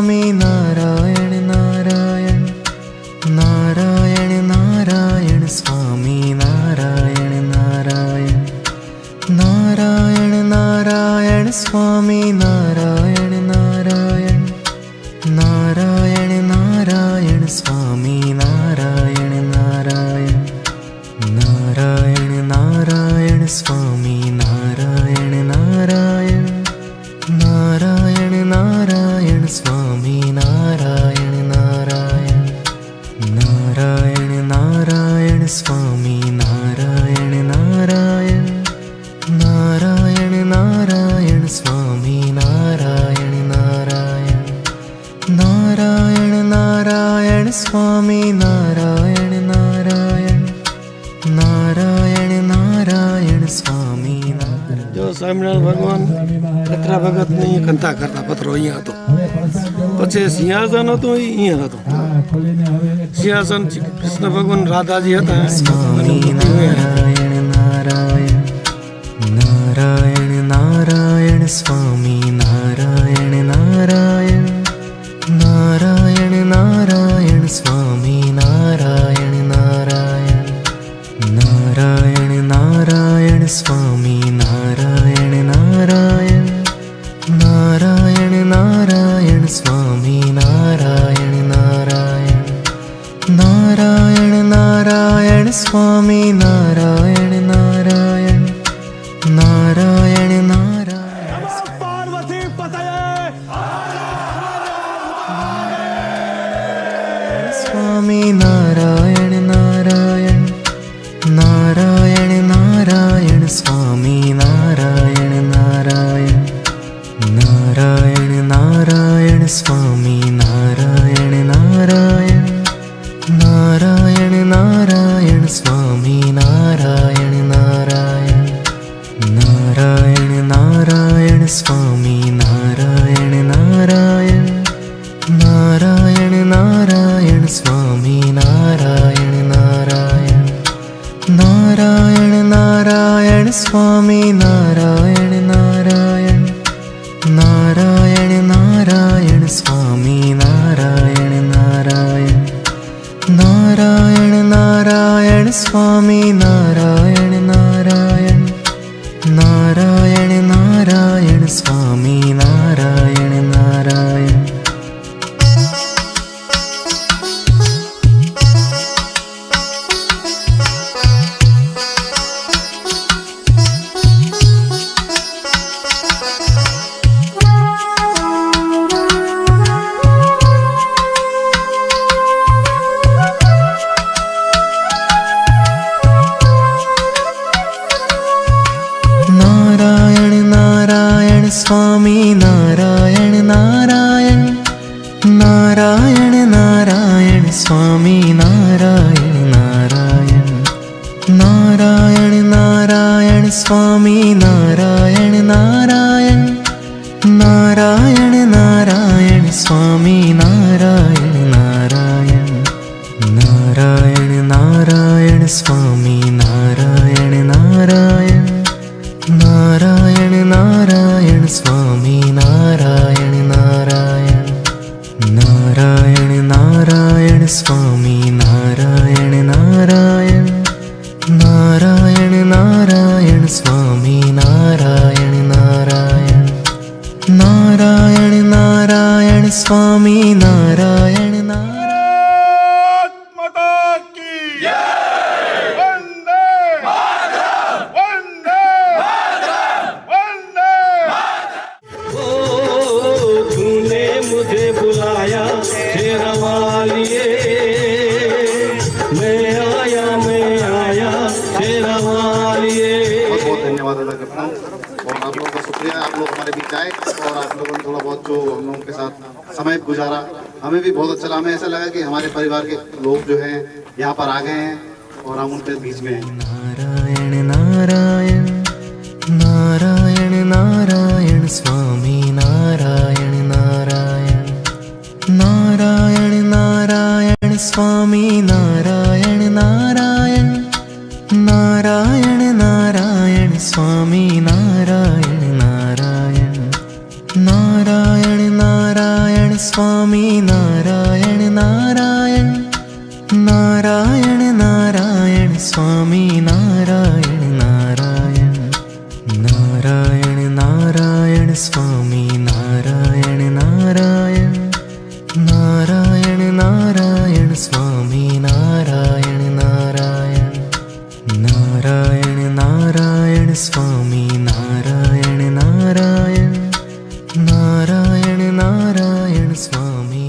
स्वामी नारायण नारायण नारायण नारायण स्वामी नारायण नारायण नारायण नारायण स्वामी नारायण नारायण नारायण नारायण स्वामी नारायण नारायण नारायण नारायण स्वामी नारायण नारायण नारायण नारायण स्वामी नारायण नारायण नारायण नारायण स्वामी नारायण नारायण नारायण नारायण स्वामी नारायण नारायण नारायण नारायण स्वामी नारायण नारायण नारायण नारायण स्वामी नारायण। जो स्वामीनारायण भगवान कतरा भगत ने कंथा करता पत्रो अहीं हतो पछी सिंहासन हतुं अहीं हतुं सिंहासन कृष्ण भगवान राधाजी हता स्वामी नारायण नारायण नारायण नारायण स्वामी नारायण नारायण नारायण नारायण स्वामी नारायण नारायण नारायण नारायण स्वामी नारायण नारायण नारायण नारायण स्वामी नारायण नारायण नारायण नारायण स्वामी नारायण नारायण नारायण नारायण पार्वती पतये स्वामी नारायण नारायण नारायण नारायण स्वामी नारायण नारायण नारायण नारायण स्वामी नारायण नारायण नारायण नारायण स्वामी नारायण नारायण नारायण नारायण स्वामी नारायण नारायण नारायण नारायण स्वामी नारायण नारायण नारायण नारायण स्वामी नारायण नारायण नारायण नारायण स्वामी नारायण नारायण नारायण नारायण स्वामी नारायण नारायण नारायण नारायण स्वामी नारायण नारायण नारायण नारायण स्वामी नारायण नारायण नारायण नारायण स्वामी नारायण नारायण नारायण नारायण स्वामी नारायण नारायण नारायण नारायण स्वामी नारायण नारायण नारायण नारायण स्वामी नारायण नारायण नारायण नारायण स्वामी नारायण नारायण नारायण नारायण स्वामी नारायण नारायण नारायण नारायण स्वामी नारायण नारायण नारायण नारायण स्वामी नारायण नारायण। माता की वंदे वंदे वंदे तूने मुझे बुलाया तेरा वालिए मैं आया तेरा वालिए। बहुत बहुत धन्यवाद अदा करता हूँ और आप लोगों का शुक्रिया। आप लोग हमारे बीच आए और आप लोगों ने थोड़ा बहुत जो हम लोगों के साथ समय गुजारा हमें भी बहुत अच्छा लगा। हमें ऐसा लगा कि हमारे परिवार के लोग जो हैं यहाँ पर आ गए हैं और हम उनके बीच में हैं। नारायण नारायण नारायण नारायण स्वामी नारायण नारायण नारायण नारायण स्वामी नारायण नारायण नारायण नारायण स्वामी नारायण नारायण नारायण नारायण स्वामी स्वामी नारायण नारायण नारायण नारायण स्वामी